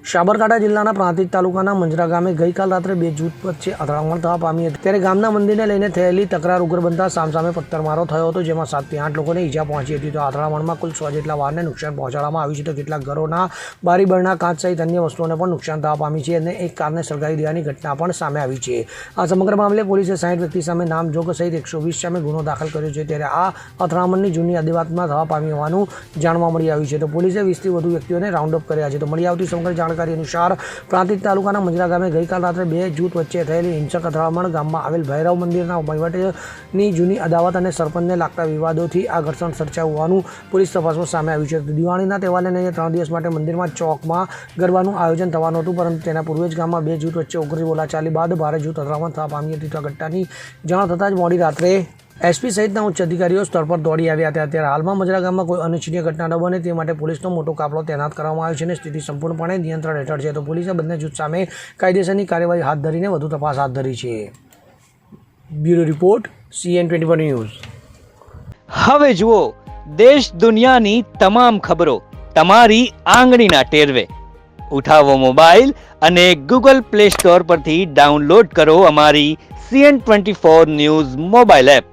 સાબરકાંઠા જિલ્લાના પ્રાંતિજ તાલુકાના મંજરા ગામે ગઈકાલ રાત્રે બે જૂથ વચ્ચે અથડામણ થવા પામી હતી। ત્યારે ગામના મંદિરને લઈને થયેલી તકરાર ઉગ્ર બનતા સામસામે પથ્થરમારો થયો હતો, જેમાં 7 થી 8 લોકોને ઈજા પહોંચી હતી। તો અથડામણમાં કુલ 100 જેટલા વાહનને નુકસાન પહોંચાડવામાં આવ્યું છે, તો કેટલાક ઘરોના બારી-બરણા, કાચ સહિત અન્ય વસ્તુઓને પણ નુકસાન થવા પામી છે અને એક કારને સળગાવી દેવાની ઘટના પણ સામે આવી છે। આ સમગ્ર મામલે પોલીસે 60 વ્યક્તિ સામે નામજોગ સહિત 120 સામે ગુનો દાખલ કર્યો છે। ત્યારે આ અથડામણની જૂની અદાવતમાં થવા પામી હોવાનું જાણવા મળી આવ્યું છે। તો પોલીસે 20 થી વધુ વ્યક્તિઓને રાઉન્ડ અપ કર્યા છે। તો મળી આવતી સમગ્ર જાણકારી અનુસાર પ્રાંતિજ તાલુકાના મંજરા ગામે ગઈકાલ રાત્રે બે જૂથ વચ્ચે થયેલી હિંસક અથડામણ ગામમાં આવેલ ભૈરવ મંદિરના વહીવટની જૂની અદાવત અને સરપંચને લાગતા વિવાદોથી આ ઘર્ષણ સર્જાયું હોવાનું પોલીસ તપાસમાં સામે આવ્યું છે। દિવાળીના તહેવારને લઈને 3 દિવસ માટે મંદિરમાં ચોકમાં ગરબાનું આયોજન થવાનું હતું, પરંતુ તેના પૂર્વે જ ગામમાં બે જૂથ વચ્ચે ઉગ્ર બોલાચાલી બાદ ભારે જૂથ અથડામણ થવા પામી હતી। તો આ ઘટનાની જાણ થતાં જ મોડી રાત્રે એસપી સહિતના ઉચ્ચ અધિકારીઓ સ્થળ પર દોડી આવ્યા હતા। ત્યારે હાલમાં મંજરા ગામમાં કોઈ અનિચ્છનીય ઘટના ન બને તે માટે પોલીસનો મોટો કાફલો તૈનાત કરવામાં આવ્યો છે અને સ્થિતિ સંપૂર્ણપણે નિયંત્રણ હેઠળ છે। તો પોલીસે બંને જૂથ સામે કાયદેસરની કાર્યવાહી હાથ ધરીને વધુ તપાસ હાથ ધરી છે। Bureau report CN24 news. હવે જુઓ દેશ દુનિયાની તમામ ખબરો તમારી આંગળીના ટેરવે। ઉઠાવો મોબાઈલ અને ગૂગલ પ્લે સ્ટોર પરથી ડાઉનલોડ કરો અમારી CN24 ન્યૂઝ મોબાઈલ એપ।